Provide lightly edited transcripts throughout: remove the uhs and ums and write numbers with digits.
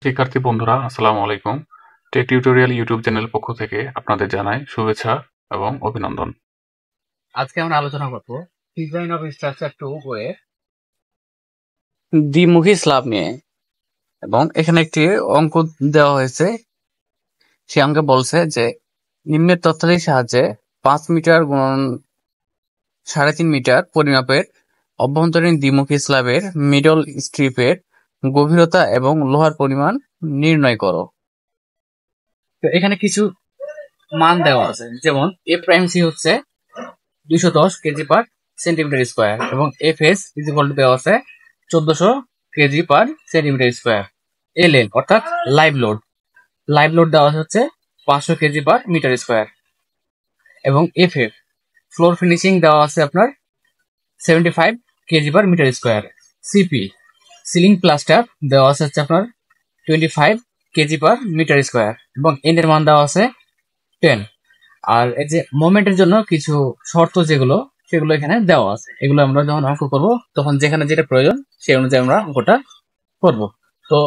শিক্ষার্থী বন্ধুরা আসসালামু আলাইকুম। টেক টিউটোরিয়াল ইউটিউব চ্যানেল পক্ষ থেকে আপনাদের জানাই শুভেচ্ছা এবং অভিনন্দন। আজকে আমরা আলোচনা করব ডিজাইন অফ স্ট্রাকচার টু বইয়ে দ্বিমুখী স্ল্যাব নিয়ে। এবং এখানে একটি অঙ্ক দেওয়া হয়েছে। সে অঙ্কে বলছে যে নিম্নের তথ্যাবলীর সাহায্যে 5 মিটার গুণন 3.5 মিটার পরিমাপের অভ্যন্তরীণ দ্বিমুখী স্ল্যাবের মিডল স্ট্রিপের গভীরতা এবং লোহার পরিমাণ নির্ণয় করো। তো এখানে কিছু মান দেওয়া আছে, যেমন এ প্রাইম সি হচ্ছে 210 কেজি পার সেন্টিমিটার স্কোয়ার এবং এফ এস ইকুয়াল টু দেওয়া আছে 1400 KG per centimetre square. L L অর্থাৎ লাইভ লোড দেওয়া হচ্ছে 500 কেজি পার মিটার স্কোয়ার এবং এফ এফ ফ্লোর ফিনিশিং দেওয়া আছে আপনার 75 KG per metre square. CP ceiling plaster দেওয়া আছে হচ্ছে আপনার 25 কেজি পার মিটার স্কোয়ার এবং এন এর মান দেওয়া আছে 10। আর এই যে মোমেন্টের জন্য কিছু শর্ত সেগুলো এখানে দেওয়া আছে। এগুলো আমরা যখন অঙ্ক করব তখন যেখানে যেটা প্রয়োজন সেই অনুযায়ী আমরা অঙ্কটা করব। তো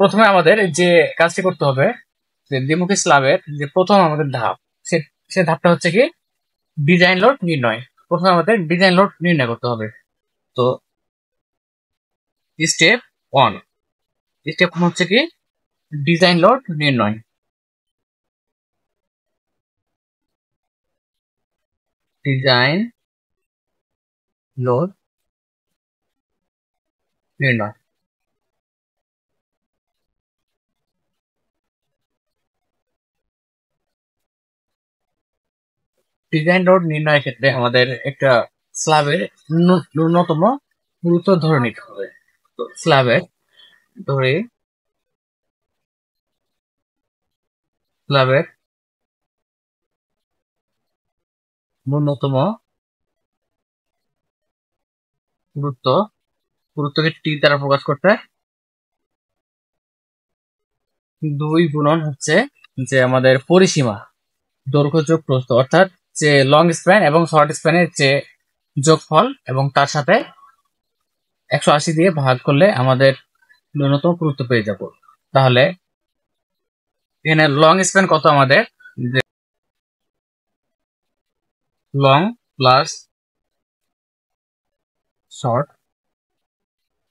প্রথমে আমাদের যে কাজটি করতে হবে, যে দ্বিমুখী স্ল্যাবের যে প্রথম আমাদের ধাপ, সে ধাপটা হচ্ছে কি ডিজাইন লোড নির্ণয়। প্রথমে আমাদের ডিজাইন লোড নির্ণয় করতে হবে। তো স্টেপ ওয়ান হচ্ছে কি ডিজাইন লোড নির্ণয়। ডিজাইন লোড নির্ণয়। ডিজাইন লোড নির্ণয়ের ক্ষেত্রে আমাদের একটা স্ল্যাবের ন্যূনতম গুরুত্ব ধরে নিতে হবে। তো স্ল্যাবের ন্যূনতম গুরুত্বকে টি দ্বারা প্রকাশ করতে 2 গুণন হচ্ছে যে আমাদের পরিসীমা দৈর্ঘ্য যোগ প্রস্থ, অর্থাৎ যে লং স্প্যান এবং শর্ট স্প্যানের যে যোগফল এবং তার সাথে 180 দিয়ে ভাগ করলে আমাদের ন্যূনতম গুরুত্ব পেয়ে যাব। তাহলে এখানে লং স্প্যান কত আমাদের, যে লং প্লাস শর্ট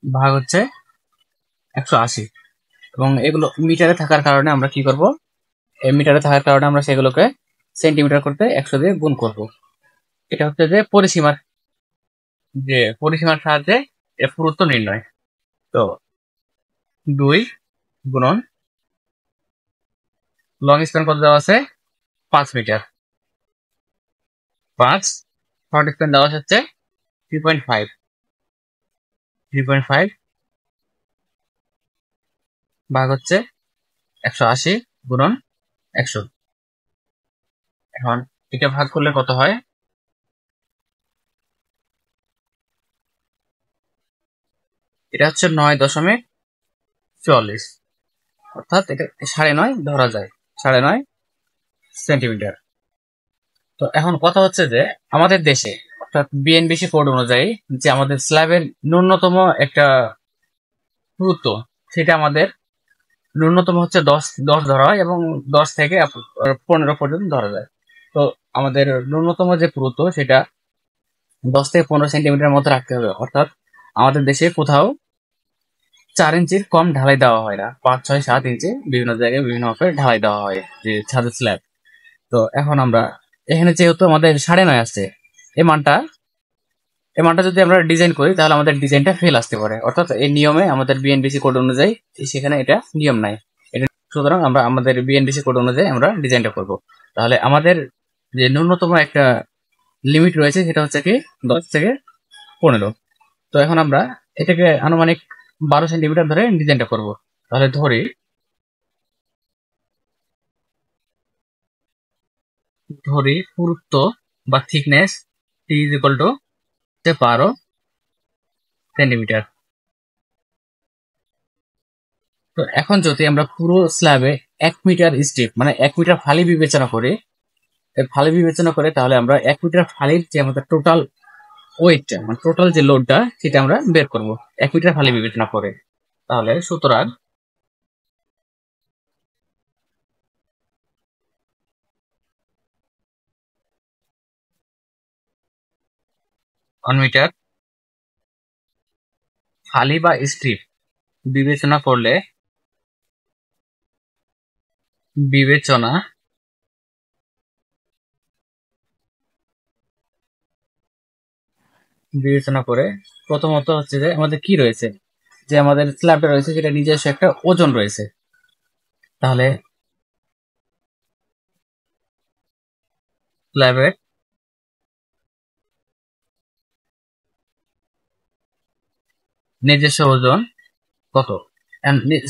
ভাগ হচ্ছে 180 এবং এগুলো মিটারে থাকার কারণে আমরা কি করব, মিটারে থাকার কারণে আমরা সেগুলোকে সেন্টিমিটার করতে 100 দিয়ে গুণ করব। এটা হচ্ছে যে পরিসীমার সাহায্যে এর পুরুত্ব নির্ণয়। তো 2 গুণন লং স্প্যান কত দেওয়া আছে 5 মিটার, 5 শর্ট স্প্যান দেওয়া হচ্ছে 3.5 ভাগ হচ্ছে 180 গুণন 100। এখন এটা ভাগ করলে কত হয়, এটা হচ্ছে 9.44, অর্থাৎ এটা 9.5 ধরা যায়, 9.5 সেন্টিমিটার। তো এখন কথা হচ্ছে যে আমাদের দেশে অর্থাৎ বিএনবিসি কোড অনুযায়ী যে আমাদের স্ল্যাবের ন্যূনতম একটা গুরুত্ব, সেটা আমাদের ন্যূনতম হচ্ছে 10 ধরা হয় এবং 10 থেকে 15 পর্যন্ত ধরা যায়। তো আমাদের ন্যূনতম যে পুরুত্ব সেটা 10 থেকে 15 সেন্টিমিটার মধ্যে রাখতে হবে। অর্থাৎ আমাদের দেশে কোথাও 4 ইঞ্চির কম ঢালাই দেওয়া হয় না, 5, 6, 7 ইঞ্চি বিভিন্ন জায়গায় বিভিন্ন মাপের ঢালাই দেওয়া হয় যে ছাদের স্ল্যাব। তো এখন আমরা এখানে যেহেতু আমাদের 9.5 আসছে, এই মানটা যদি আমরা ডিজাইন করি তাহলে আমাদের ডিজাইনটা ফেল আসতে পারে। অর্থাৎ এই নিয়মে আমাদের বিএনবিসি কোড অনুযায়ী সেখানে এটা নিয়ম নাই। এটা সুতরাং আমরা আমাদের বিএনবিসি কোড অনুযায়ী আমরা ডিজাইনটা করব। তাহলে আমাদের যে ন্যূনতম একটা লিমিট রয়েছে সেটা হচ্ছে কি 10 থেকে 15। তো এখন আমরা এটাকে আনুমানিক 12 সেন্টিমিটার ধরে ডিজাইনটা করব। তাহলে ধরি পুরুত্ব বা thickness T is equal two 12 centimetre. তো এখন যদি আমরা পুরো স্ল্যাবে 1 মিটার স্ট্রিপ মানে 1 মিটার ফালি বিবেচনা করে তাহলে আমরা 1 মিটার ফালির যে আমাদের টোটাল ওয়েটটা মানে টোটাল যে লোডটা সেটা আমরা বের করব 1 মিটার ফালি বিবেচনা করে। তাহলে সুতরাং 1 মিটার ফালি বা স্ট্রিপ বিবেচনা করলে বিবেচনা বিবেচনা করে প্রথমত হচ্ছে যে আমাদের কি রয়েছে, যে আমাদের স্ল্যাবটা রয়েছে সেটা নিজস্ব একটা ওজন রয়েছে। তাহলে স্ল্যাবের নিজস্ব ওজন কত?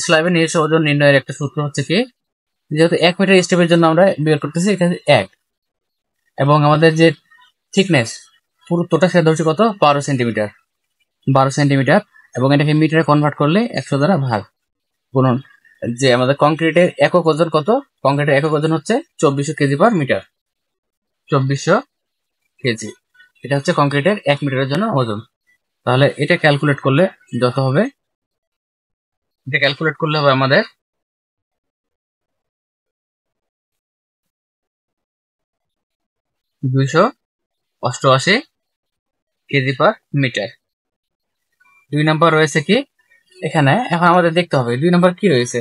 স্ল্যাবের নিজস্ব ওজন নির্ণয়ের একটা সূত্র হচ্ছে কি, যেহেতু 1 মিটার স্টেপের জন্য আমরা বের করতেছি এখানে 1, এবং আমাদের যে থিকনেস পুরুত্বটা সেটা হচ্ছে কত, 12 সেন্টিমিটার, এবং এটাকে মিটারে কনভার্ট করলে 100 দ্বারা ভাগ গুণন যে আমাদের কংক্রিটের একক ওজন কত, কংক্রিটের একক ওজন হচ্ছে 2400 কেজি পার মিটার, 2400 কেজি। এটা হচ্ছে কংক্রিটের 1 মিটারের জন্য ওজন। তাহলে এটা ক্যালকুলেট করলে যত হবে, এটা ক্যালকুলেট করলে হবে আমাদের 288 কেজি পার মিটার। 2 নাম্বার রয়েছে কি এখানে, এখন আমাদের দেখতে হবে 2 নাম্বার কি রয়েছে,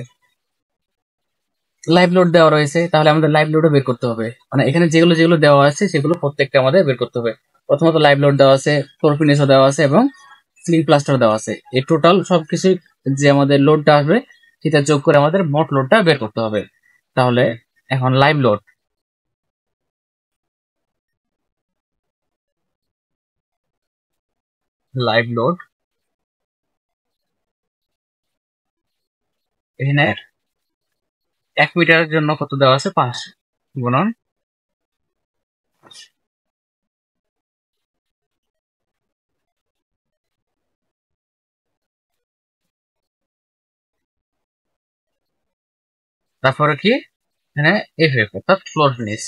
লাইভ লোড দেওয়া রয়েছে। তাহলে আমাদের লাইভ লোডও বের করতে হবে, মানে এখানে যেগুলো যেগুলো দেওয়া আছে সেগুলো প্রত্যেকটা আমাদের বের করতে হবে। প্রথমত লাইভ লোড দেওয়া আছে, ফ্লোর ফিনিশও দেওয়া আছে, এবং স্লিং প্লাস্টার দেওয়া আছে। এই টোটাল সবকিছু যে আমাদের লোডটা আসবে সেটা যোগ করে আমাদের মোট লোডটা বের করতে হবে। তাহলে এখন লাইভ লোড, এখানে 1 মিটারের জন্য কত দেওয়া আছে, 5 গুণন তারপরে কি এখানে এফএফ অর্থাৎ ফ্লোর ফিনিশ,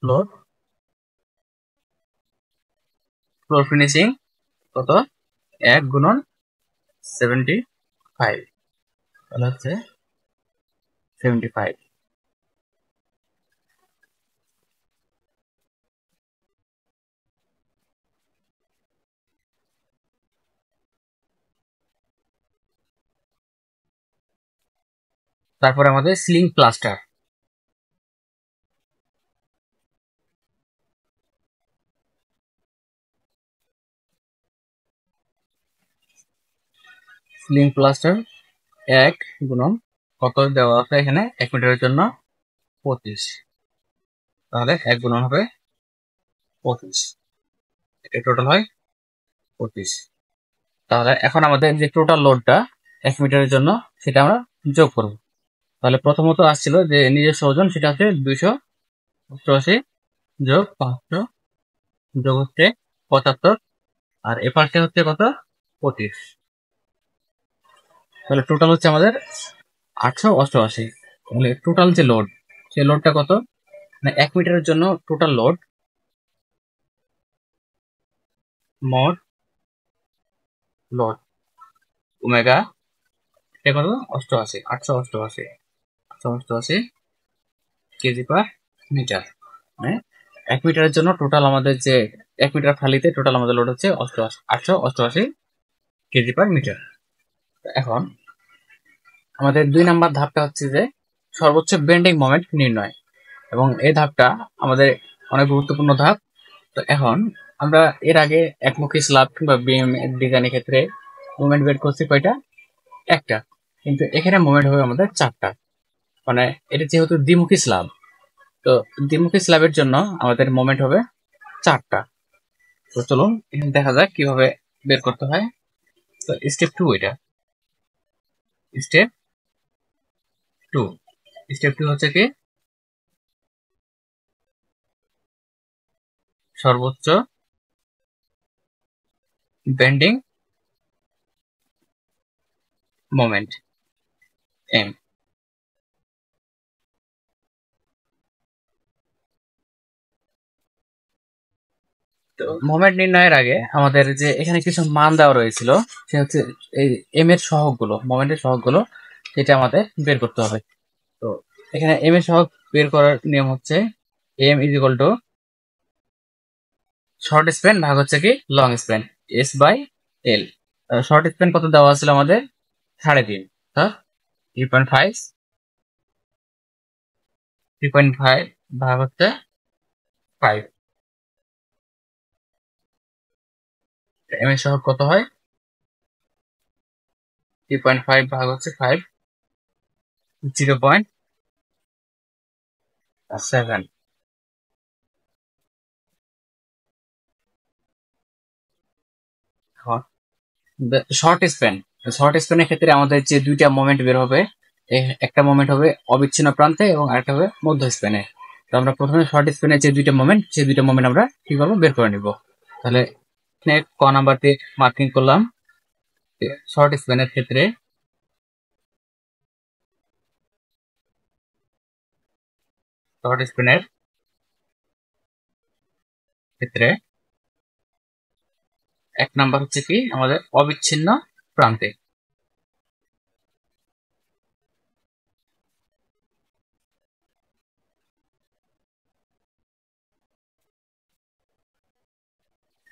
ফ্লোর ফিনিশিং কত, 1 গুণন 75, তাহলে হচ্ছে 75। তারপরে আমাদের সিলিং প্লাস্টার, সিলিং প্লাস্টার 1 গুণন কত দেওয়া আছে এখানে, 1 মিটারের জন্য 25, তাহলে 1 গুণন হবে 25, এটা টোটাল হয় 25। তাহলে এখন আমাদের যে টোটাল লোডটা 1 মিটারের জন্য সেটা আমরা যোগ করব। তাহলে প্রথমত আসছিল যে নিজস্ব ওজন, সেটা হচ্ছে 288 যোগ 500 যোগ হচ্ছে 75, আর এ পাশে হচ্ছে কত, 25। তাহলে টোটাল হচ্ছে আমাদের 888। তাহলে টোটাল যে লোড, সেই লোডটা কত, মানে 1 মিটারের জন্য টোটাল লোড, মোট লোড ওমেগা, এটা কত, 88, 888 কেজি পার মিটার। মানে 1 মিটারের জন্য টোটাল আমাদের যে 1 মিটার ফালিতে টোটাল আমাদের লোড হচ্ছে 888 কেজি পার মিটার। এখন আমাদের 2 নাম্বার ধাপটা হচ্ছে যে সর্বোচ্চ বেন্ডিং মোমেন্ট নির্ণয়, এবং এই ধাপটা আমাদের অনেক গুরুত্বপূর্ণ ধাপ। তো এখন আমরা এর আগে একমুখী স্ল্যাব কিংবা বিম ডিজাইনের ক্ষেত্রে মোমেন্ট বের করছি কয়টা, একটা, কিন্তু এখানে মোমেন্ট হবে আমাদের 4টা। মানে এটা যেহেতু দ্বিমুখী স্ল্যাব, তো দ্বিমুখী স্ল্যাবের জন্য আমাদের মোমেন্ট হবে 4টা। তো চলুন এখানে দেখা যাক কিভাবে বের করতে হয়। তো স্টেপ 2, এটা স্টেপ 2, স্টেপ 2 হচ্ছে কি, সর্বোচ্চ বেন্ডিং মোমেন্ট এম। তো মোমেন্ট নির্ণয়ের আগে আমাদের যে এখানে কিছু মান দেওয়া রয়েছিল, সে হচ্ছে এই এম এর সহগগুলো, মোমেন্টের সহগগুলো, সেটা আমাদের বের করতে হবে। তো এখানে এম এর সহগ বের করার নিয়ম হচ্ছে M is equal to short span ভাগ হচ্ছে কি long span, S by L. Short span কত দেওয়া ছিল আমাদের 3.5, 3.5, 3.5 ভাগ হচ্ছে 5, এম এর সহগ কত হয় 3.5 ভাগ হচ্ছে 5, 0.7। শর্ট স্প্যান, শর্ট স্প্যানের ক্ষেত্রে আমাদের যে দুইটা মোমেন্ট বের হবে, একটা মোমেন্ট হবে অবিচ্ছিন্ন প্রান্তে এবং আরেকটা হবে মধ্য স্প্যানে। তো আমরা প্রথমে শর্ট স্প্যানের যে দুইটা মোমেন্ট, সেই দুইটা মোমেন্ট আমরা কি করবো বের করে নিব। তাহলে এখানে ক নাম্বার দিয়ে মার্কিং করলাম। শর্ট স্প্যানের ক্ষেত্রে শর্ট স্প্যানের ক্ষেত্রে এক নাম্বার হচ্ছে কি আমাদের অবিচ্ছিন্ন প্রান্তে।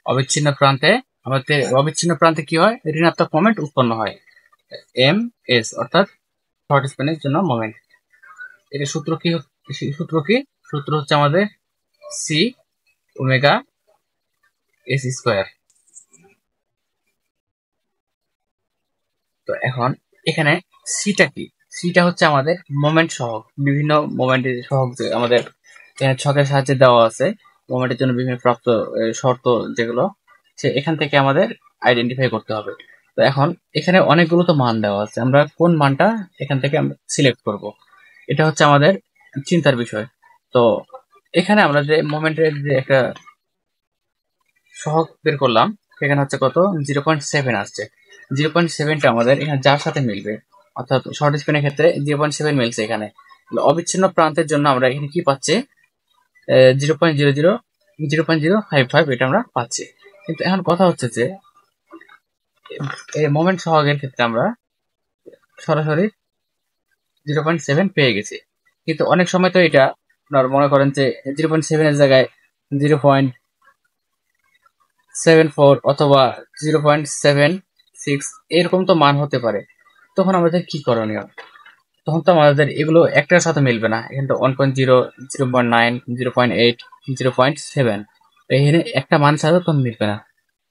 অবিচ্ছিন্ন প্রান্তে আমাদের অবিচ্ছিন্ন প্রান্তে কি হয়, ঋণাত্মক মোমেন্ট উৎপন্ন হয়, এম এস, অর্থাৎ শর্ট স্প্যানের জন্য মোমেন্ট। এটা সূত্র কি, সূত্র হচ্ছে আমাদের সি ওমেগা এস স্কোয়ার। তো এখন এখানে সিটা কি, সিটা হচ্ছে আমাদের মোমেন্ট সহগ, বিভিন্ন মোমেন্টের সহগ যে আমাদের ছকের সাহায্যে দেওয়া আছে, মোমেন্টের জন্য বিভিন্ন প্রাপ্ত শর্ত যেগুলো, সে এখান থেকে আমাদের আইডেন্টিফাই করতে হবে। তো এখন এখানে অনেকগুলো তো মান দেওয়া আছে, আমরা কোন মানটা এখান থেকে আমরা সিলেক্ট করব, এটা হচ্ছে আমাদের চিন্তার বিষয়। তো এখানে আমরা যে মোমেন্টের যে একটা সহগ বের করলাম, সেখানে হচ্ছে কত 0.7 আসছে। 0.7টা আমাদের এখানে যার সাথে মিলবে, অর্থাৎ শর্ট স্প্যানের ক্ষেত্রে 0.7 মিলছে এখানে। অবিচ্ছিন্ন প্রান্তের জন্য আমরা এখানে কি পাচ্ছি 0.0055, এটা আমরা পাচ্ছি। কিন্তু এখন কথা হচ্ছে যে এই মোমেন্ট সহগের ক্ষেত্রে আমরা সরাসরি 0.7 পেয়ে গেছি, কিন্তু অনেক সময় তো এটা আপনার মনে করেন যে 0.7 এর জায়গায় 0.74 অথবা 0.76 এরকম তো মান হতে পারে। তখন আমাদের কি করণীয়, তখন তো আমাদের এগুলো একটার সাথে মিলবে না, এখানে তো 1.0, 0.9, 0.8, 0.7, এখানে একটা মান সাথে তো মিলবে না।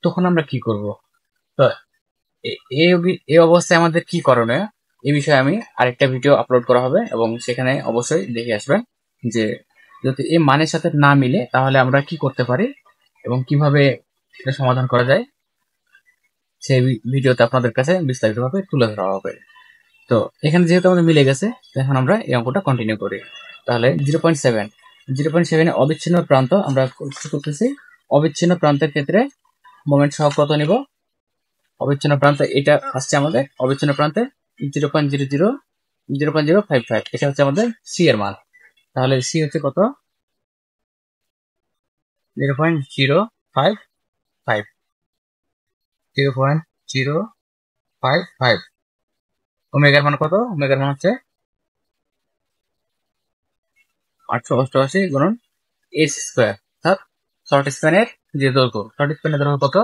তখন আমরা কি করব? তো এই অবস্থায় আমাদের কি করণীয়, এই বিষয়ে আমি আরেকটা ভিডিও আপলোড করা হবে এবং সেখানে অবশ্যই দেখে আসবেন যে যদি এই মানের সাথে না মিলে তাহলে আমরা কি করতে পারি এবং কিভাবে এটা সমাধান করা যায়, সেই ভিডিওতে আপনাদের কাছে বিস্তারিতভাবে তুলে ধরা হবে। তো এখানে যেহেতু আমাদের মিলে গেছে, এখন আমরা এই অঙ্কটা কন্টিনিউ করি। তাহলে 0.7 অবিচ্ছিন্ন প্রান্ত আমরা করতেছি। অবিচ্ছিন্ন প্রান্তের ক্ষেত্রে মোমেন্ট সহগ কত নিব, অবিচ্ছিন্ন প্রান্ত এটা আসছে আমাদের অবিচ্ছিন্ন প্রান্তে 0.00, 0.055, এটা হচ্ছে আমাদের সি এর মান। তাহলে সি হচ্ছে কত 0.055, 0.055। ওমেগার মান কত, ওমেগার মান হচ্ছে 888 গুণন এস স্কোয়ার, অর্থাৎ শর্ট স্প্যানের যে দৈর্ঘ্য, শর্ট স্প্যানের দৈর্ঘ্য কত,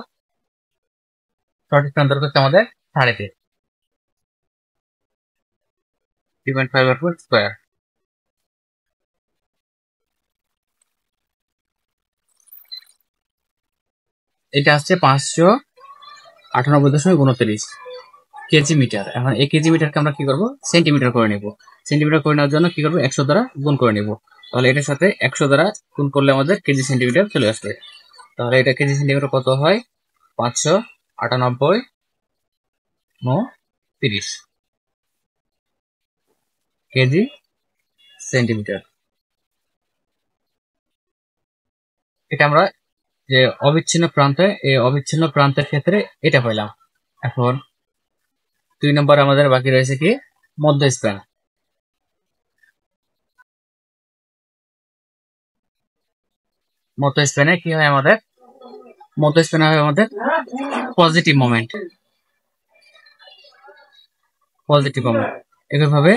শর্ট স্প্যানের দৈর্ঘ্য হচ্ছে আমাদের 3.5, 3.5 স্কোয়ার। এটা আসছে 598.29 কেজি মিটার। এখন এই কেজি মিটারকে আমরা কি করব সেন্টিমিটার করে নেব। সেন্টিমিটার করে নেওয়ার জন্য কি করব 100 দ্বারা গুণ করে নেব। তাহলে এটার সাথে 100 দ্বারা গুণ করলে আমাদের কেজি সেন্টিমিটার চলে আসবে। তাহলে এটা কেজি সেন্টিমিটার কত হয় 598.29 কেজি সেন্টিমিটার। এটা আমরা যে অবিচ্ছিন্ন প্রান্তে, এই অবিচ্ছিন্ন প্রান্তের ক্ষেত্রে এটা পাইলাম। এখন 2 নম্বর আমাদের বাকি রয়েছে কি মধ্য স্প্যান। মধ্য স্প্যানে কি হয় আমাদের, মধ্য স্প্যানে হয় আমাদের পজিটিভ মোমেন্ট, পজিটিভ মোমেন্ট। একইভাবে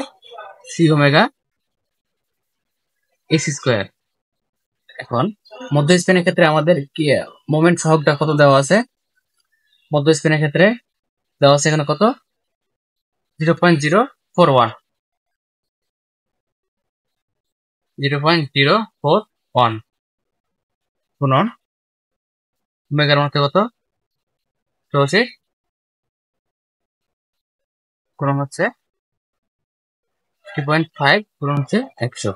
সি ওমেগা এস স্কোয়ার, এখন মধ্য স্পেনের ক্ষেত্রে আমাদের কি মোমেন্ট সহগটা কত দেওয়া আছে? মধ্য স্পেনের ক্ষেত্রে দেওয়া আছে এখানে কত? 0.041, 0.041 গুণন ওমেগার মধ্যে কত? 80 গুণন হচ্ছে 3.5 গুণন হচ্ছে 100।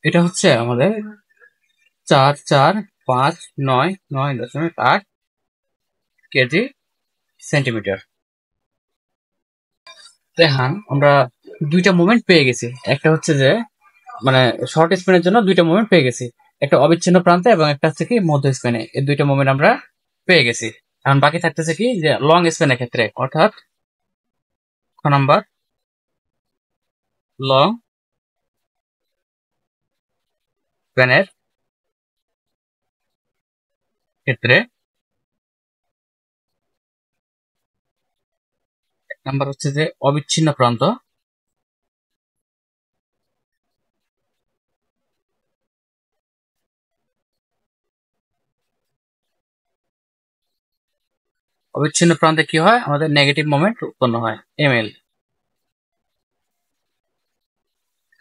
এটা হচ্ছে আমাদের 4,4,5,9,9.8 কেজি সেন্টিমিটার। দেখান আমরা দুইটা মোমেন্ট পেয়ে গেছি। একটা হচ্ছে যে মানে শর্ট স্পেনের জন্য দুইটা মোমেন্ট পেয়ে গেছি, একটা অবিচ্ছিন্ন প্রান্তে এবং একটা হচ্ছে কি মধ্য স্পেনে। এই দুইটা মোমেন্ট আমরা পেয়ে গেছি। এখন বাকি থাকতেছে কি যে লং স্পেনের ক্ষেত্রে, অর্থাৎ ক নাম্বার লং স্পেনের ক্ষেত্রে এক নাম্বার হচ্ছে যে অবিচ্ছিন্ন প্রান্ত, অবিচ্ছিন্ন প্রান্তে কি হয় আমাদের নেগেটিভ মোমেন্ট উৎপন্ন হয়, ML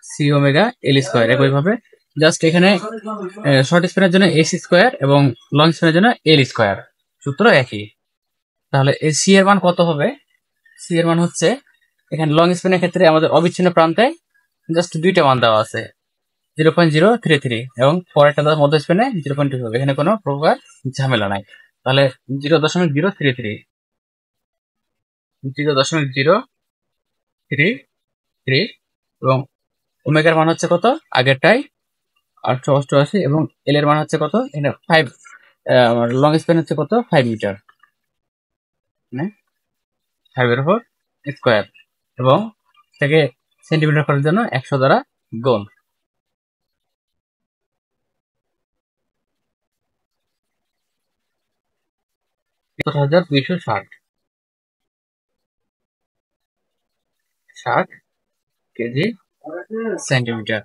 C omega L square. একইভাবে জাস্ট এখানে শর্ট স্পেনের জন্য এস স্কোয়ার এবং লং স্পেনের জন্য এল স্কোয়ার, সূত্র একই। তাহলে এই সি এর মান কত হবে? সি এর মান হচ্ছে এখানে লং স্পেনের ক্ষেত্রে আমাদের অবিচ্ছিন্ন প্রান্তে জাস্ট দুইটা মান দেওয়া আছে, 0.033 এবং পরেরটা দেওয়া মধ্য স্পেনে 0.2। এখানে কোনো প্রকার ঝামেলা নাই। তাহলে 0.033, 0.033 এবং ওমেগার মান হচ্ছে কত? আগেরটাই 888 এবং এল এর মান হচ্ছে কত? এখানে 5, লং স্পেন হচ্ছে কত? 5 মিটার, মানে 5 এর উপর স্কোয়ার, এবং এটাকে সেন্টিমিটার করার জন্য 100 দ্বারা গুণ। 70,260 কেজি সেন্টিমিটার।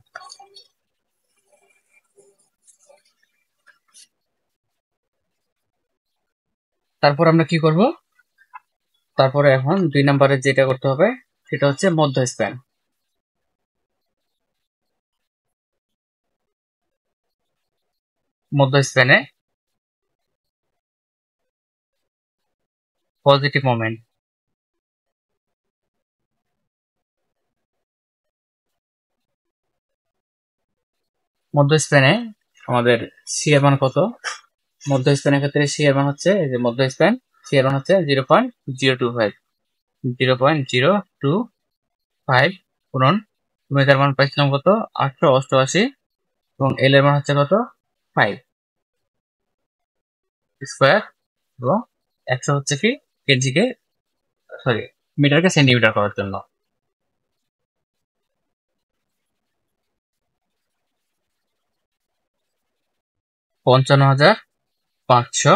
তারপর আমরা কি করব? তারপরে এখন 2 নম্বরে যেটা করতে হবে সেটা হচ্ছে মধ্য স্প্যান। মধ্য স্প্যানে পজিটিভ মোমেন্ট, মধ্য স্প্যানে আমাদের সি এর মান কত? মধ্য স্প্যানের ক্ষেত্রে সি এর মান হচ্ছে, এই যে মধ্য স্প্যান, সি এর মান হচ্ছে 0.025, 0.025 গুণন ওমেগার মান পাইছিলাম কত? 888 এবং এল এর মান হচ্ছে কত? 5 স্কোয়ার, এবং 100 হচ্ছে কি কেজিকে, সরি মিটারকে সেন্টিমিটার করার জন্য। $55,500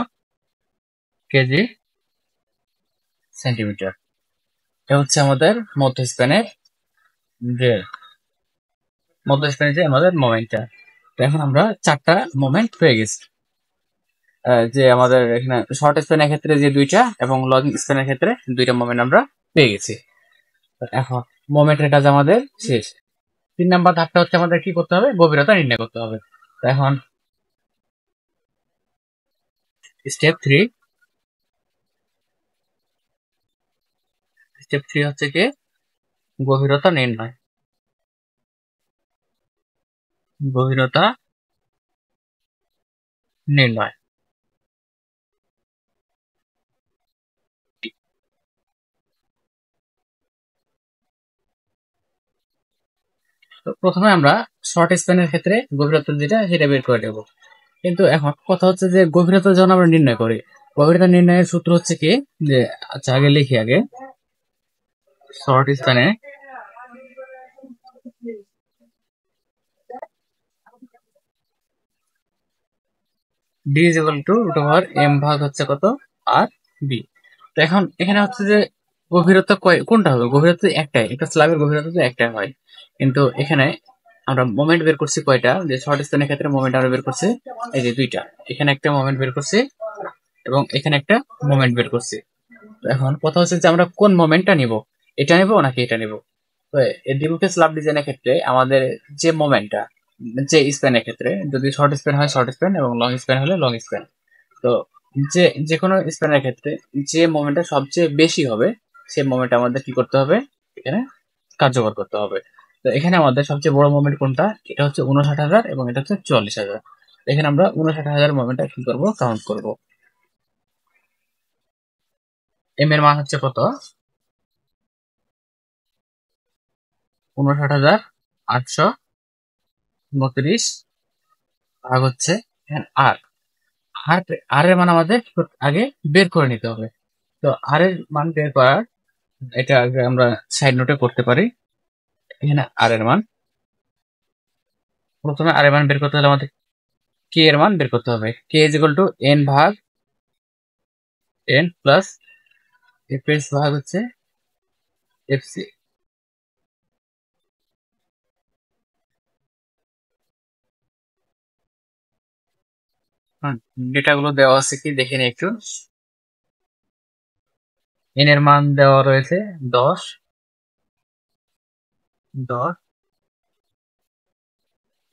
কেজি সেন্টিমিটার। এটা হচ্ছে আমাদের মধ্য স্প্যানের যে আমাদের মোমেন্টটা। তো এখন আমরা চারটা মোমেন্ট পেয়ে গেছি, যে আমাদের এখানে শর্ট স্প্যানের ক্ষেত্রে যে দুইটা এবং লং স্প্যানের ক্ষেত্রে দুইটা মোমেন্ট আমরা পেয়ে গেছি। এখন মোমেন্টের কাজ আমাদের শেষ। 3 নাম্বার ধাপটা হচ্ছে আমাদের কি করতে হবে? গভীরতা নির্ণয় করতে হবে। তো এখন স্টেপ 3, হচ্ছে কি গভীরতা নির্ণয়। গভীরতা নির্ণয়। তো প্রথমে আমরা শর্ট স্প্যানের ক্ষেত্রে গভীরতা যেটা সেটা বের করে নেব। কিন্তু এখন কথা হচ্ছে যে গভীরতা যখন আমরা নির্ণয় করি, গভীরতা নির্ণয়ের সূত্র হচ্ছে কি যে, আচ্ছা আগে লিখি, আগে শর্ট স্প্যানে D is equal to root over M ভাগ হচ্ছে কত আর বি। তো এখন এখানে হচ্ছে যে গভীরতা কোনটা হবে, গভীরতা একটাই, একটা স্ল্যাবের গভীরতা তো একটাই হয়, কিন্তু এখানে আমরা মোমেন্ট বের করছি কয়টা, যে শর্ট স্প্যানের ক্ষেত্রে মোমেন্ট আমরা বের করছি এই যে দুইটা, এখানে একটা মোমেন্ট বের করছি এবং এখানে একটা মোমেন্ট বের করছি। তো এখন কথা হচ্ছে যে আমরা কোন মোমেন্টটা নিব, এটা নিব নাকি এটা নিব। তো এই দ্বিমুখী স্ল্যাব ডিজাইনের ক্ষেত্রে আমাদের যে মোমেন্টটা, যে স্প্যানের ক্ষেত্রে যদি শর্ট স্প্যান হয় শর্ট স্প্যান এবং লং স্প্যান হলে লং স্প্যান, তো যে যে কোনো স্প্যানের ক্ষেত্রে যে মোমেন্টটা সবচেয়ে বেশি হবে সেই মোমেন্ট আমাদের কি করতে হবে, এখানে কার্যকর করতে হবে। তো এখানে আমাদের সবচেয়ে বড় মোমেন্ট কোনটা, এটা হচ্ছে 59,000 এবং এটা হচ্ছে 44,000। এখানে আমরা 59,000 মোমেন্টটা কি করবো, কাউন্ট করব। এম এর মান হচ্ছে কত, 59,829 ভাগ হচ্ছে আর আর আর এর মান আমাদের আগে বের করে নিতে হবে। তো আর এর মান বের করার, এটা আগে আমরা সাইড নোটে করতে পারি। এখানে আর এর মান, প্রথমে আর এর মান বের করতে হলে আমাদের কে এর মান বের করতে হবে। K is equal two N ভাগ এন প্লাস এফ এস ভাগ হচ্ছে এফ সি। ডেটা গুলো দেওয়া আছে কি দেখে নিই একটু। এন এর মান দেওয়া রয়েছে 10, 10।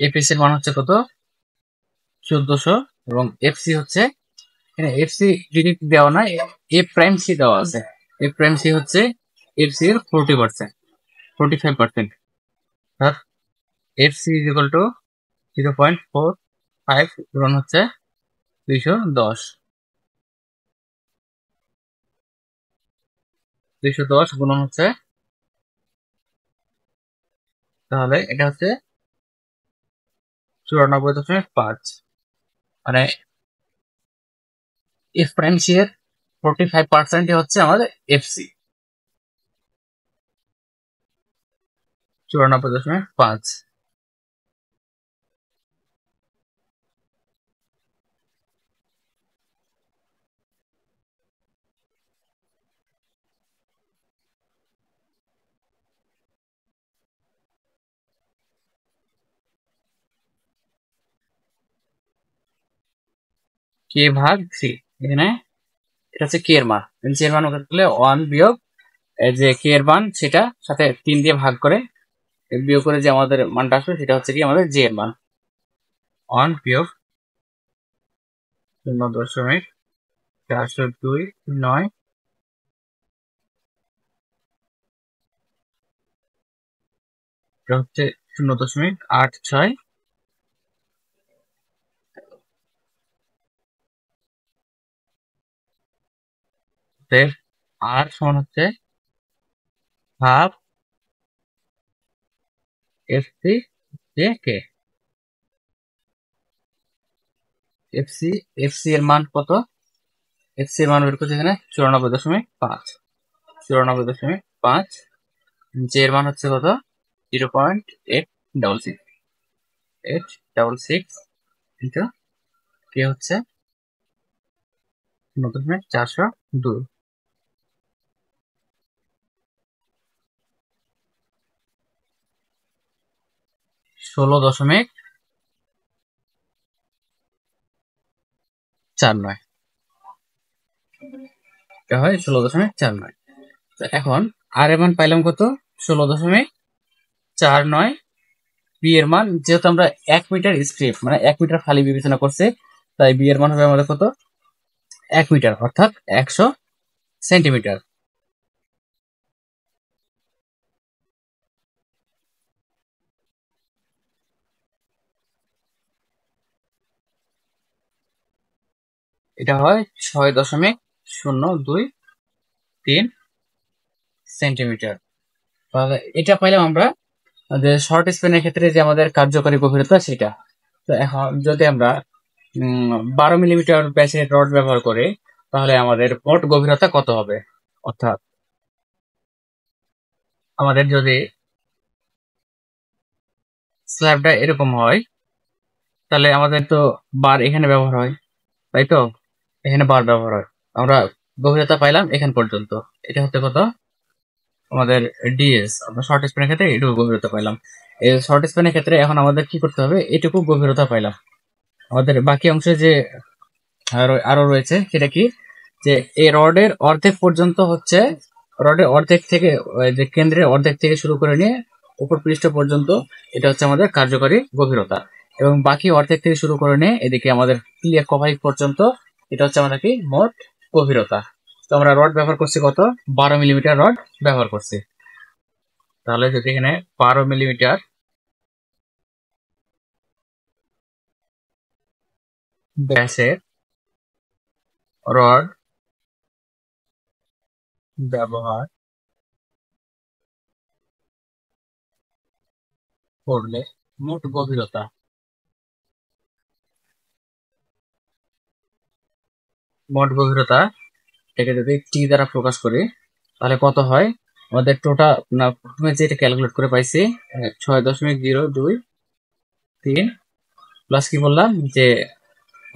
এফ এস এর মান হচ্ছে কত, 1400, এবং এফ সি হচ্ছে, এখানে এফ সি ডিরেক্ট দেওয়া না, এ প্রাইম সি দেওয়া আছে। এ প্রাইম সি হচ্ছে এফ সি এর 40%, 45%। আর F C is equal to 0.45 গুণন হচ্ছে 210, 210 গুণন হচ্ছে, তাহলে এটা হচ্ছে 94.5। মানে এফ প্রাইম সি এর 45% হচ্ছে আমাদের এফ সি, 94.5। কে ভাগ সি, এখানে এটা হচ্ছে কে এর মান, সি এর মান করলে 1 বিয়োগ এই যে কে এর মান, সেটা সাথে 3 দিয়ে ভাগ করে বিয়োগ করে যে আমাদের মানটা আসবে সেটা হচ্ছে কি আমাদের জে এর মান। 1 বিয়োগ 0.402 এটা হচ্ছে 0.86। আর সমান হচ্ছে half F C J K. F C, F C এর মান কত, এফ সি এর মান বের করছে এখানে 94.5, 94.5। জে এর মান হচ্ছে কত, 0.866, 866 ইন্টু কে হচ্ছে 0.402। 16.49, এটা হয় 16.49। এখন আর এর মান পাইলাম কত, 16.49। বি এর মান যেহেতু আমরা 1 মিটার স্ট্রিপ মানে 1 মিটার খালি বিবেচনা করছে, তাই বি এর মান হবে আমাদের কত, 1 মিটার অর্থাৎ 100 সেন্টিমিটার। এটা হয় 6.0223 সেন্টিমিটার। তাহলে এটা পাইলাম আমরা যে শর্ট স্প্যানের ক্ষেত্রে যে আমাদের কার্যকরী গভীরতা সেটা। তো এখন যদি আমরা 12 মিলিমিটার ব্যাসের রড ব্যবহার করে, তাহলে আমাদের মোট গভীরতা কত হবে। অর্থাৎ আমাদের যদি স্ল্যাবটা এরকম হয়, তাহলে আমাদের তো বার এখানে ব্যবহার হয়, তাই তো? এখানে বার ব্যবহার হয়। আমরা গভীরতা পাইলাম এখান পর্যন্ত। এটা হচ্ছে কত? আমাদের ডিএস। আমরা শর্ট স্প্যানের ক্ষেত্রে এটুকু গভীরতা পাইলাম। এই শর্ট স্প্যানের ক্ষেত্রে এখন আমাদের কি করতে হবে? এটুকু গভীরতা পাইলাম। আমাদের বাকি অংশে যে আরো রয়েছে সেটা কি, যে এই রডের অর্ধেক পর্যন্ত হচ্ছে, রডের অর্ধেক থেকে যে কেন্দ্রের অর্ধেক থেকে শুরু করে নিয়ে উপর পৃষ্ঠ পর্যন্ত এটা হচ্ছে আমাদের কার্যকরী গভীরতা, এবং বাকি অর্ধেক থেকে শুরু করে নিয়ে এদিকে আমাদের ক্লিয়ার কভারিং পর্যন্ত এটা হচ্ছে আমাদের কি মোট গভীরতা। তো আমরা রড ব্যবহার করছি কত? 12 মিলিমিটার রড ব্যবহার করছি। তাহলে যদি এখানে 12 মিলিমিটার ব্যাসের রড ব্যবহার করলে মোট গভীরতা, মোট গভীরতা এটাকে যদি টি দ্বারা প্রকাশ করি তাহলে কত হয়? আমাদের টোটাল না, প্রথমে যেটা ক্যালকুলেট করে পাইছি 6.023 প্লাস কি বললাম যে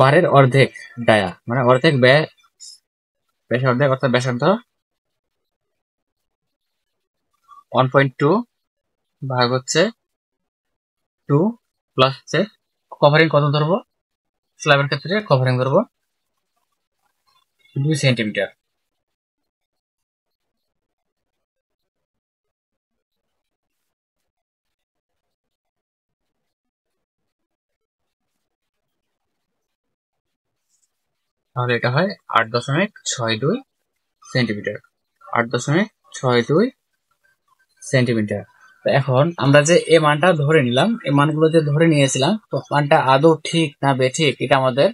বারের অর্ধেক ডায়া মানে অর্ধেক ব্যাস অর্ধেক অর্থাৎ ব্যাসার্ধ 1.2 ভাগ হচ্ছে 2 প্লাস হচ্ছে কভারিং কত ধরবো? স্ল্যাবের ক্ষেত্রে কভারিং ধরবো 2 সেন্টিমিটার। তাহলে এটা হয় 8.62 সেন্টিমিটার। 8.62 সেন্টিমিটার। তো এখন আমরা যে এই মানটা ধরে নিলাম, এই মানগুলো যে ধরে নিয়েছিলাম, তো মানটা আদৌ ঠিক না বেঠিক এটা আমাদের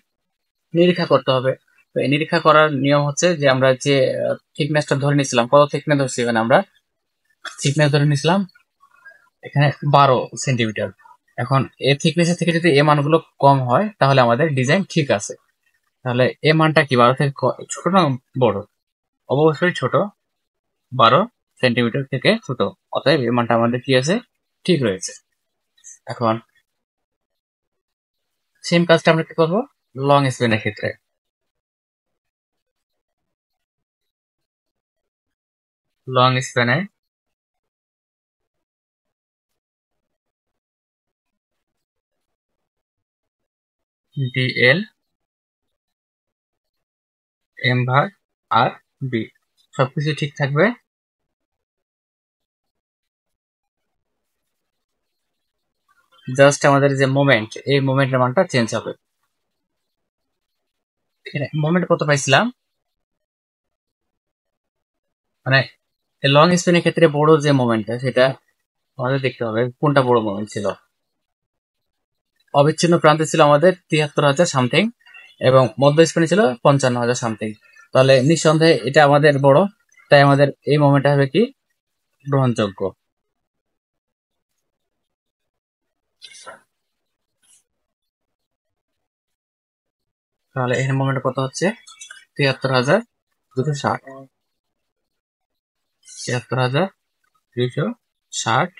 নিরীক্ষা করতে হবে। তো এই নিরীক্ষা করার নিয়ম হচ্ছে যে আমরা যে থিকনেসটা ধরে নিয়েছিলাম, কত থিকনেস ধরছি এখানে আমরা? থিকনেস ধরে নিয়েছিলাম এখানে 12 সেন্টিমিটার। এখন এই থিকনেসের থেকে যদি এই মানগুলো কম হয় তাহলে আমাদের ডিজাইন ঠিক আছে। তাহলে এই মানটা কি 12 থেকে ছোট না বড়? অবশ্যই ছোট, 12 সেন্টিমিটার থেকে ছোট। অতএব এই মানটা আমাদের কি আছে? ঠিক রয়েছে। এখন সেম কাজটা আমরা কি করবো লং স্প্যানের ক্ষেত্রে? লং স্প্যানে ডিএল এম ভাগ আর বি সবকিছু ঠিক থাকবে। জাস্ট আমাদের যে মোমেন্ট, এই মোমেন্টের মানটা চেঞ্জ হবে। মোমেন্ট কত পাইছিলাম? মানে লং স্প্যানের ক্ষেত্রে বড় যে মোমেন্টটা সেটা আমাদের দেখতে হবে কোনটা বড় মোমেন্ট ছিল। অবিচ্ছিন্ন প্রান্তে ছিল আমাদের 73,000 সামথিং এবং মধ্য স্প্যানে ছিল 55,000 সামথিং। তাহলে নিঃসন্দেহে এটা আমাদের বড়, তাই আমাদের এই মোমেন্টটা হবে কি গ্রহণযোগ্য। তাহলে এখানে মোমেন্ট কত হচ্ছে? 73,260। 73,260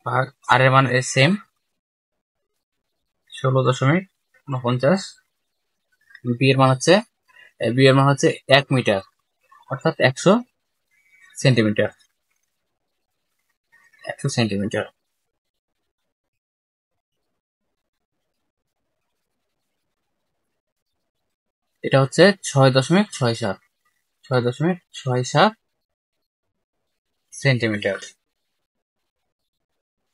ভাগ আর এর মান সেম 16.49। বি এর মান হচ্ছে 1 মিটার অর্থাৎ 100 সেন্টিমিটার। 100 সেন্টিমিটার। এটা হচ্ছে 6.67। 6.67 সেন্টিমিটার।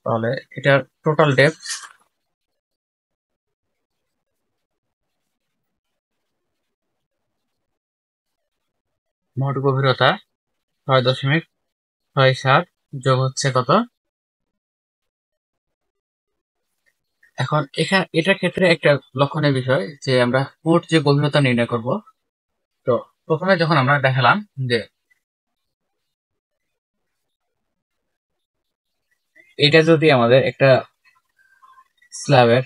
তাহলে এটার টোটাল ডেপথ মোট গভীরতা 6.67 যোগ হচ্ছে কত? এখন এখানে এটার ক্ষেত্রে একটা লক্ষণীয় বিষয় যে আমরা মোট যে গভীরতা নির্ণয় করব, তো প্রথমে যখন আমরা দেখালাম যে এটা যদি আমাদের একটা স্ল্যাবের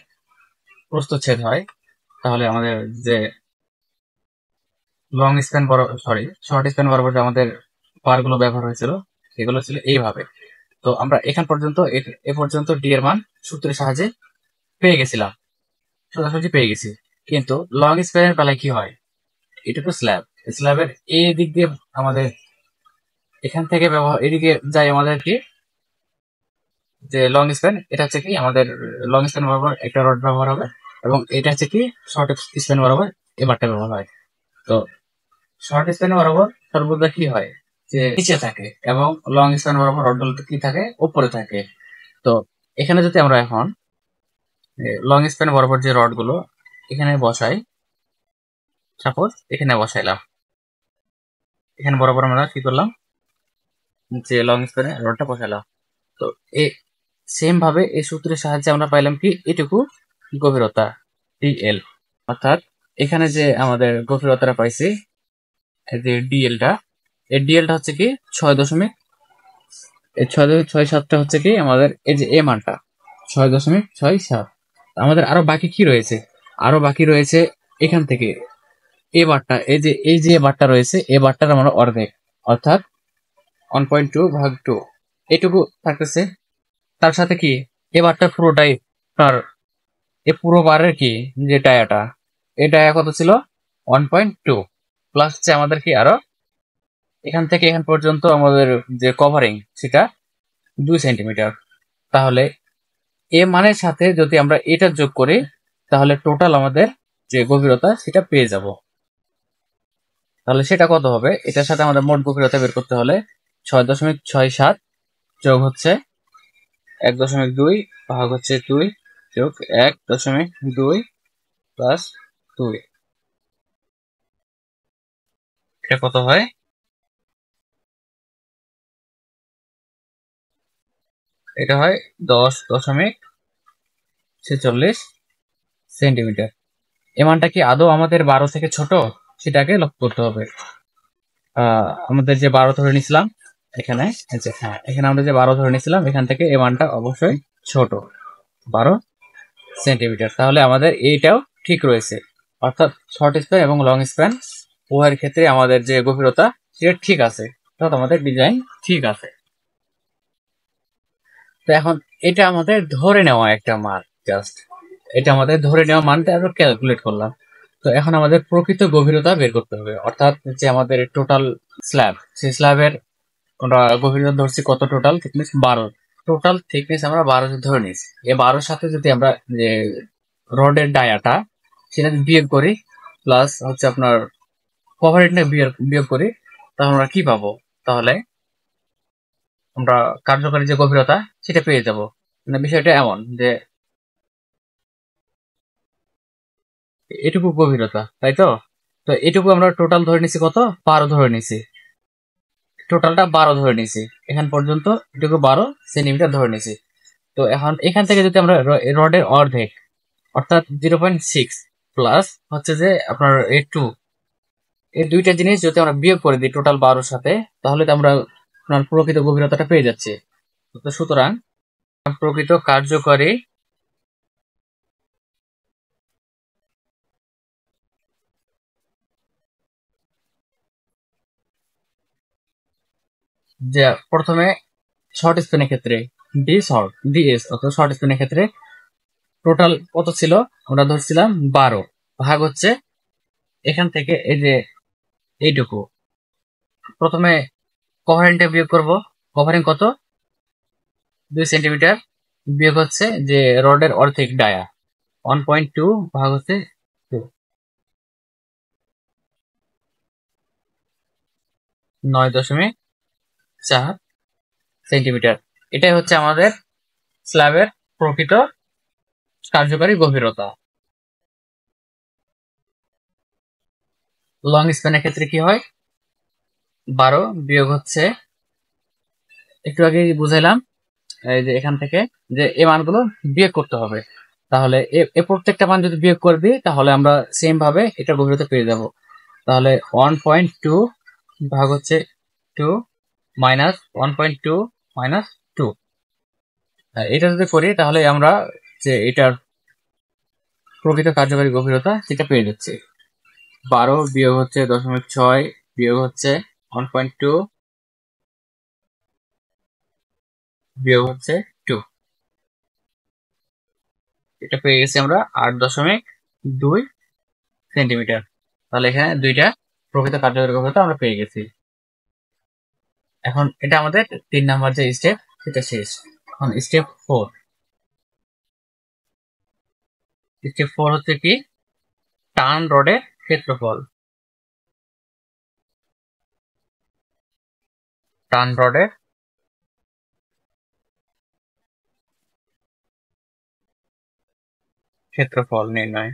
প্রস্থচ্ছেদ হয় তাহলে আমাদের যে long span sorry short span বরাবর যে আমাদের পারগুলো ব্যবহার হয়েছিল সেগুলো ছিল এইভাবে। তো আমরা এখান পর্যন্ত এ পর্যন্ত ডি এর মান সূত্রের সাহায্যে পেয়ে গেছিলাম, সোজাসুজি পেয়ে গেছি। কিন্তু লং স্প্যানের বেলায় কি হয়, এটুকু স্ল্যাবের এই দিক দিয়ে আমাদের এখান থেকে ব্যবহার এদিকে যাই আমাদের কি যে লং স্প্যান, এটা হচ্ছে কি আমাদের লং স্প্যান বরাবর একটা রড ব্যবহার হবে, এবং এটা হচ্ছে কি শর্ট স্প্যান বরাবর এবারটা ব্যবহার হয়। তো শর্ট স্প্যান বরাবর সর্বদা কি হয় যে নিচে থাকে, এবং লং স্প্যান বরাবর রড কি থাকে উপরে থাকে। তো এখানে যদি আমরা এখন লং স্প্যান বরাবর যে রড গুলো এখানে বসাই, সাপোজ এখানে বসাইলাম, এখানে বরাবর আমরা কি করলাম যে লং স্প্যানে রডটা বসাইলাম। তো এই সেম ভাবে এই সূত্রের সাহায্যে আমরা পাইলাম কি এটুকু গভীরতা ডিএল, অর্থাৎ এখানে যে আমাদের গভীরতাটা পাইছি যে ডিএলটা, এই ডিএলটা হচ্ছে কি 6.67 হচ্ছে কি আমাদের এই যে এ মানটা 6.67। আমাদের আরো বাকি কি রয়েছে, আরো বাকি রয়েছে এখান থেকে এ বারটা, এই যে বারটা রয়েছে, এ বারটার আমরা অর্ধেক, অর্থাৎ 1.2 ভাগ 2 এটুকু থাকতেছে। তার সাথে কি এ বারটা পুরোটাই আপনার এ পুরো বারের কি যে ডায়াটা, এই ডায়া কত ছিল 1.2, প্লাস হচ্ছে আমাদের কি আরো এখান থেকে এখান পর্যন্ত আমাদের যে কভারিং সেটা 2 সেন্টিমিটার। তাহলে এ মানের সাথে যদি আমরা এটা যোগ করি তাহলে টোটাল আমাদের যে গভীরতা সেটা পেয়ে যাব। তাহলে সেটা কত হবে, এটার সাথে আমাদের মোট গভীরতা বের করতে হলে 6.67 যোগ হচ্ছে 1.2 ভাগ হচ্ছে 2 যোগ 1.2 প্লাস 2, এটা কত হয়, এটা হয় 10.46 সেন্টিমিটার। এই মানটা কি আদৌ আমাদের 12 থেকে ছোট সেটাকে লক্ষ্য করতে হবে। আমাদের যে 12 ধরে নিছিলাম এখানে, হ্যাঁ এখানে আমরা যে 12 ধরে নিছিলাম এখান থেকে এই মানটা অবশ্যই ছোট 12 সেন্টিমিটার। তাহলে আমাদের এইটাও ঠিক রয়েছে, অর্থাৎ শর্ট স্প্যান এবং লং স্প্যান উভয়ের ক্ষেত্রে আমাদের যে গভীরতা সেটা ঠিক আছে, অর্থাৎ আমাদের ডিজাইন ঠিক আছে। তো এখন এটা আমাদের ধরে নেওয়া একটা মান, জাস্ট এটা আমাদের ধরে নেওয়া মানটা আমরা ক্যালকুলেট করলাম। তো এখন আমাদের প্রকৃত গভীরতা বের করতে হবে, অর্থাৎ যে আমাদের টোটাল স্ল্যাব, সেই স্ল্যাবের আমরা গভীরতা ধরছি কত, টোটাল থিকনেস 12, টোটাল থিকনেস আমরা 12 ধরে নিয়েছি। এই 12 সাথে যদি আমরা যে রডের ডায়াটা সেটা বিয়োগ করি, প্লাস হচ্ছে আপনার কভারেটটা বিয়োগ করি, তাহলে আমরা কি পাবো, তাহলে আমরা কার্যকরী যে গভীরতা সেটা পেয়ে যাব। মানে বিষয়টা এমন যে এটুকু গভীরতা, তাই তো। তো এটুকু আমরা টোটাল ধরে নিছি কত, 12 ধরে নিছি, টোটালটা 12 ধরে নিছি, এখান পর্যন্ত এটুকু 12 সেন্টিমিটার ধরে নিছি। তো এখন এখান থেকে যদি আমরা রডের অর্ধেক অর্থাৎ 0.6 প্লাস হচ্ছে যে আপনার টু, এই দুইটা জিনিস যদি আমরা বিয়োগ করে দিই টোটাল 12 সাথে, তাহলে তো আমরা আপনার প্রকৃত গভীরতাটা পেয়ে যাচ্ছি। তো সুতরাং প্রকৃত কার্যকরী যে প্রথমে শর্ট স্পিনের ক্ষেত্রে ডিএস অর্থাৎ শর্ট স্পিনের ক্ষেত্রে টোটাল কত ছিল, আমরা ধরছিলাম 12 ভাগ হচ্ছে এখান থেকে এই যে এইটুকু, প্রথমে কভারিংটা বিয়োগ করব, কভারিং কত 2 সেন্টিমিটার, বিয়োগ হচ্ছে যে রডের অর্ধেক ডায়া 1.2 ভাগ হচ্ছে 2, 9.4 সেন্টিমিটার। এটাই হচ্ছে আমাদের স্ল্যাবের প্রকৃত কার্যকারী গভীরতা। লং স্প্যানের ক্ষেত্রে কি হয়, 12 বিয়োগ হচ্ছে একটু আগে বুঝাইলাম এই যে এখান থেকে যে এই মানগুলো বিয়োগ করতে হবে, তাহলে এ প্রত্যেকটা মান যদি বিয়োগ করে দিই তাহলে আমরা সেম ভাবে এটা গভীরতা পেয়ে যাব। তাহলে 1.2 ভাগ হচ্ছে 2 মাইনাস 1.2 মাইনাস 2, এটা যদি করি তাহলে আমরা যে এটার প্রকৃত কার্যকারী গভীরতা সেটা পেয়ে যাচ্ছি। 12 বিয়োগ হচ্ছে 0.6 বিয়োগ হচ্ছে 1.2 বিয়োগ হচ্ছে 2, এটা পেয়ে গেছি আমরা 8.2 সেন্টিমিটার। তাহলে এখানে দুইটা প্রকৃত কার্যদৈর্ঘ্য আমরা পেয়ে গেছি। এখন এটা আমাদের 3 নাম্বার যে স্টেপ সেটা শেষ। এখন স্টেপ 4 হচ্ছে কি, টার্ন রডের ক্ষেত্রফল। টার্ন রডের ক্ষেত্রফল নির্ণয়।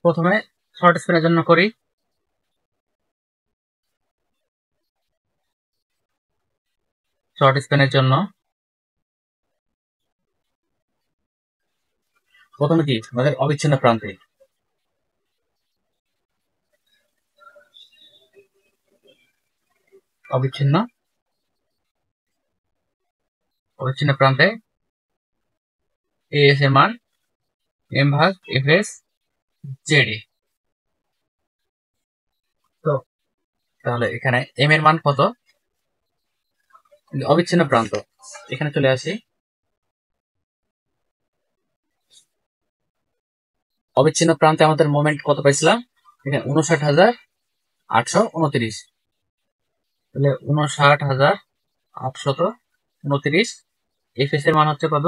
প্রথমে শর্ট স্প্যানের জন্য করি। শর্ট স্প্যানের জন্য প্রথমে কি আমাদের অবিচ্ছিন্ন প্রান্তে অবিচ্ছিন্ন প্রান্তে এস এর মান এম ভাগ এফ এস জেডি। তো তাহলে এখানে এম এর মান কত, অবিচ্ছিন্ন প্রান্ত, এখানে চলে আসি। অবিচ্ছিন্ন প্রান্তে আমাদের মোমেন্ট কত পাইছিলাম, এখানে 59,829। তাহলে 59,829। এফ এস এর মান হচ্ছে কত,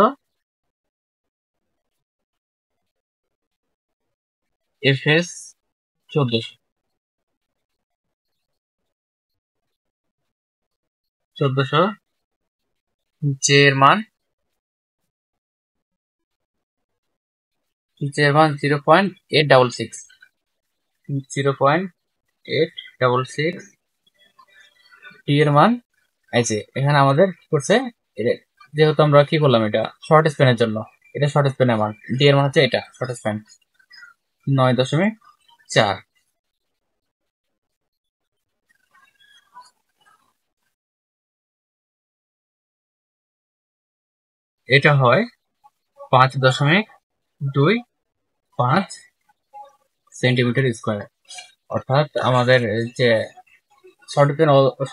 এফ এস 1400। জে এর মান 0.866। 0.866। টি এর মান এই যে এখানে আমাদের কি করছে, যেহেতু আমরা কি করলাম, এটা শর্ট স্প্যানের জন্য, এটা শর্ট স্প্যানের মান, ডি এর মান হচ্ছে এটা শর্ট স্প্যান 9.4। এটা হয় 5.25 সেন্টিমিটার স্কোয়ার। অর্থাৎ আমাদের যে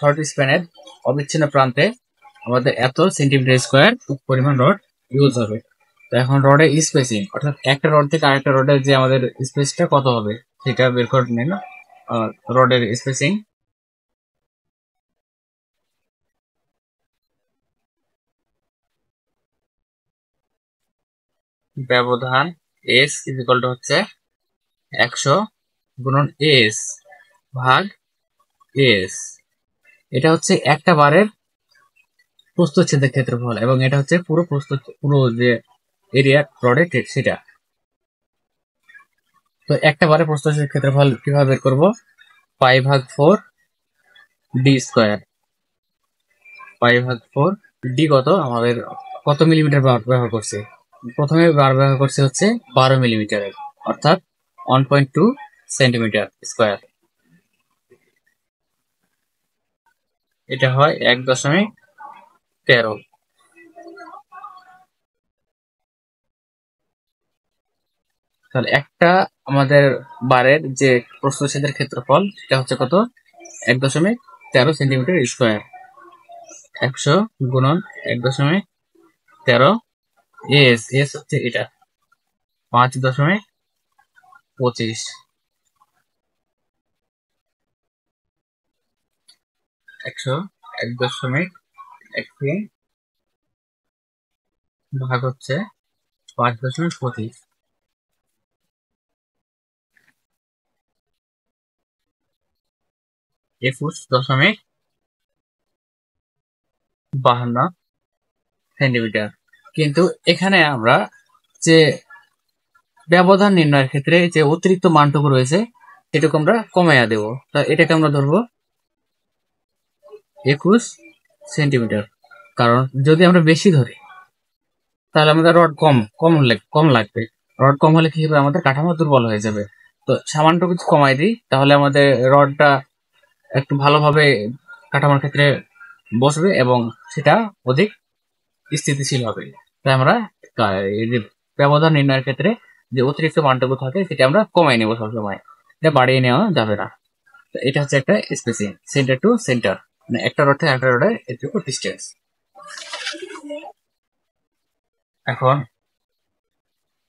শর্ট স্প্যানের অবিচ্ছিন্ন প্রান্তে আমাদের এত সেন্টিমিটার স্কোয়ার পরিমাণ রড ইউজ হবে। তো এখন রডের স্পেসিং, অর্থাৎ একটা রড থেকে আরেকটা রডের যে আমাদের স্পেসটা কত হবে সেটা বের করে নিন। রডের স্পেসিং ব্যবধান এস ইকুয়াল টু হচ্ছে 100 গুণন এস ভাগ এস। এটা হচ্ছে একটা বারের প্রস্থচ্ছেদের ক্ষেত্রফল এবং এটা হচ্ছে পুরো যে এরিয়া রডের সেটা। তো একটা বারের প্রস্থচ্ছেদের ক্ষেত্রফল কিভাবে বের করবো, π/4 ডি স্কোয়ার। π/4 ডি কত, আমাদের কত মিলিমিটার বার ব্যবহার করছে, প্রথমে বার ব্যবহার করছে হচ্ছে 12 মিলিমিটারের, অর্থাৎ 1.2 সেন্টিমিটার স্কোয়ার। এটা হয় 1.13। তাহলে একটা আমাদের বারের যে প্রস্থচ্ছেদের ক্ষেত্রফল সেটা হচ্ছে কত, 1.13 সেন্টিমিটার স্কোয়ার। 100 গুণন 1.13 এস হচ্ছে এটা 5.25। 100 1.13 ভাগ হচ্ছে 5.25। 21.52 সেন্টিমিটার। কিন্তু এখানে আমরা যে ব্যবধান নির্ণয়ের ক্ষেত্রে যে অতিরিক্ত মানটুকু রয়েছে সেটুকু আমরা কমাইয়া দেব। তা এটাকে আমরা ধরবো 21 সেন্টিমিটার। কারণ যদি আমরা বেশি ধরি তাহলে আমাদের রড কম লাগবে। রড কম হলে কি হবে, আমাদের কাঠামো দুর্বল হয়ে যাবে। তো সামান্য কিছু কমাই দিই তাহলে আমাদের রডটা একটু ভালোভাবে কাঠামোর ক্ষেত্রে বসবে এবং সেটা অধিক স্থিতিশীল হবে। তাই আমরা এই যে ব্যবধান নির্ণয়ের ক্ষেত্রে যে অতিরিক্ত মানটুকু থাকে সেটা আমরা কমাই নেব সবসময়, এটা বাড়িয়ে নেওয়া যাবে না। তো এটা হচ্ছে একটা স্পেসিং সেন্টার টু সেন্টার, মানে একটা রড থেকে আরেকটা রডের এটুকু ডিস্টেন্স। এখন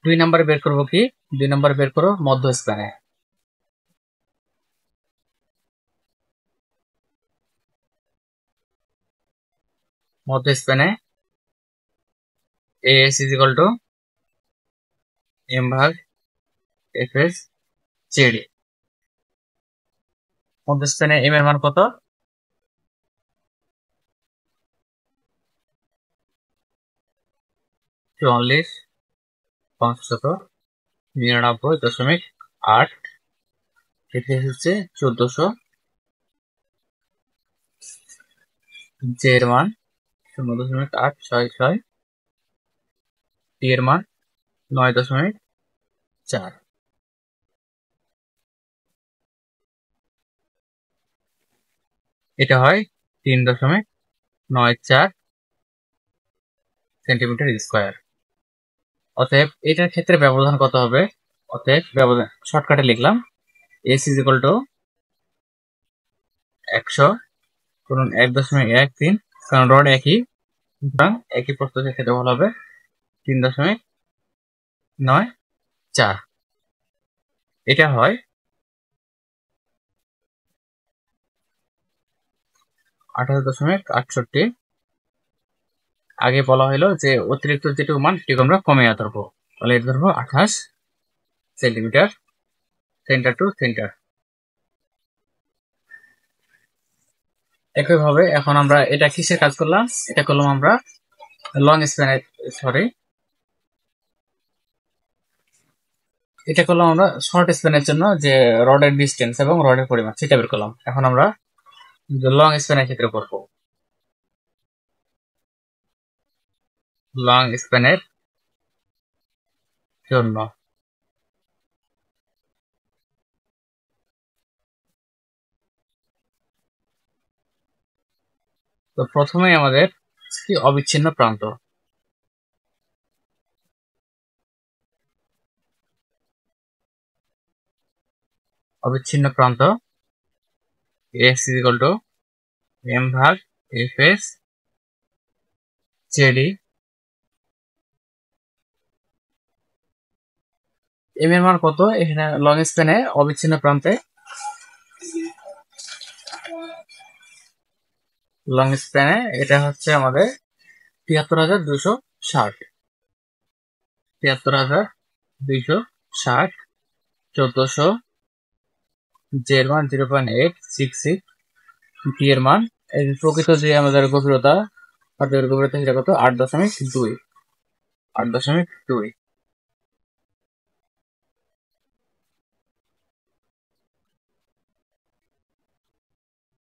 2 নম্বরে বের করবো কি? 2 নম্বরে বের করো মধ্য স্প্যানে। মধ্য স্প্যানে AS is equal to M ভাগ FS ZD। মধ্য স্প্যানে M এর মান কত? 44,599.8। FS হচ্ছে 1400। J এর মান 0.866। T এর মান 9.4। এটা হয় 3.94 সেন্টিমিটার স্কোয়ার। অতএব এটার ক্ষেত্রে ব্যবধান কত হবে? অতএব ব্যবধান শর্টকাটে লিখলাম S is equal to 100 গুণন 1.13, কারণ রড একই, সুতরাং একই প্রস্থের ক্ষেত্রফল হবে 3.94। এটা হয় 28.68। আগে বলা হলো যে অতিরিক্ত যেটুকু মান সেটুকু আমরা কমিয়ে ধরবো, তাহলে এটা ধরবো 28 সেন্টিমিটার সেন্টার টু সেন্টার। একইভাবে এখন আমরা এটা কিসের কাজ করলাম? এটা করলাম আমরা লং স্প্যানের, এটা করলাম আমরা শর্ট স্প্যানের জন্য, যে রডের ডিস্টেন্স এবং রডের পরিমাণ সেটা বের করলাম। এখন আমরা লং স্প্যানের ক্ষেত্রে করব। লং স্প্যানের জন্য তো প্রথমে আমাদের কি অবিচ্ছিন্ন প্রান্ত, অবিচ্ছিন্ন প্রান্ত S is equal to M ভাগ FS ZD। M এর মান কত এখানে লং স্প্যানে অবিচ্ছিন্ন প্রান্তে? লং স্প্যানে এটা হচ্ছে আমাদের 73,260। 73,260। 1400। J এর মান 0.866। T এর মান এই প্রকৃত যে আমাদের গভীরতা, পাতের গভীরতা সেটা কত? 8.2। 8.2।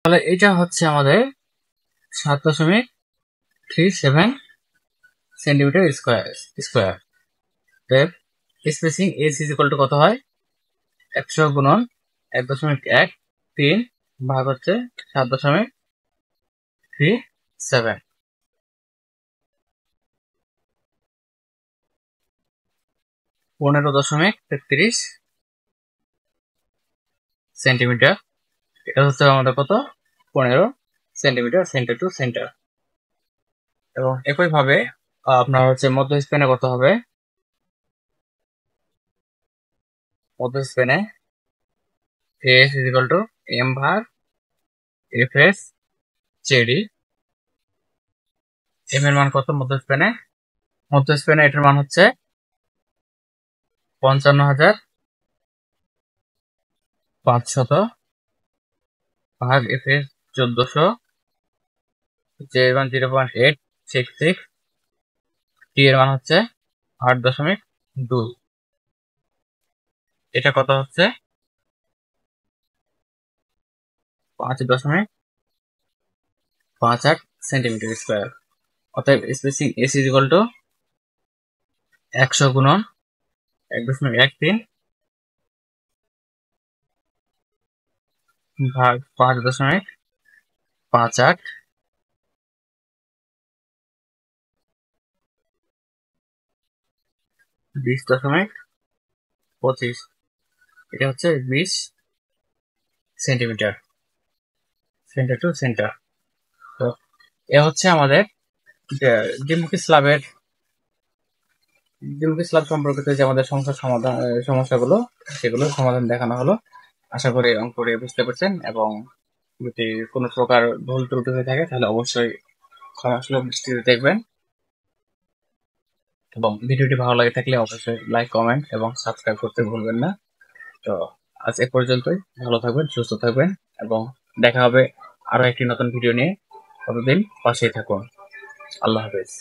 তাহলে এটা হচ্ছে আমাদের 7.37 centimetre square. Spacing S is equal to কত হয়? 100 গুণন 1.13 ভাগ হচ্ছে 7.37। 15.33 সেন্টিমিটার। এটা হচ্ছে আমাদের কত? 15 সেন্টিমিটার সেন্টার টু সেন্টার। এবং একইভাবে আপনার হচ্ছে মধ্য স্প্যানে কত হবে? মধ্য স্প্যানে AS is equal to M ভাগ FS ZD। M এর মান কত মধ্য স্প্যানে? মধ্য স্প্যানে এটার মান হচ্ছে 55,500 ভাগ FS 1400। J এর মান 0.866। T এর মান হচ্ছে 8.2। এটা কত হচ্ছে? 5.58 সেন্টিমিটার স্কোয়ার। অতএব spacing S is equal to 100 গুণন 1.13 ভাগ 5.58 20.25। এটা হচ্ছে 20 সেন্টিমিটার সেন্টার টু সেন্টার। তো এ হচ্ছে আমাদের দ্বিমুখী স্ল্যাবের দিনুল ইসলাম সম্পর্কিত যে আমাদের সংসার সমাধান সমস্যাগুলো সেগুলো সমাধান দেখানো হলো। আশা করি অঙ্কটি বুঝতে পারছেন, এবং যদি কোনো প্রকার ভুল ত্রুটি হয়ে থাকে তাহলে অবশ্যই ক্ষমাসুলভ দৃষ্টিতে দেখবেন, এবং ভিডিওটি ভালো লাগে থাকলে অবশ্যই লাইক, কমেন্ট এবং সাবস্ক্রাইব করতে ভুলবেন না। তো আজ এ পর্যন্তই। ভালো থাকবেন, সুস্থ থাকবেন, এবং দেখা হবে আরো একটি নতুন ভিডিও নিয়ে। ততদিন পাশেই থাকুন। আল্লাহ হাফেজ।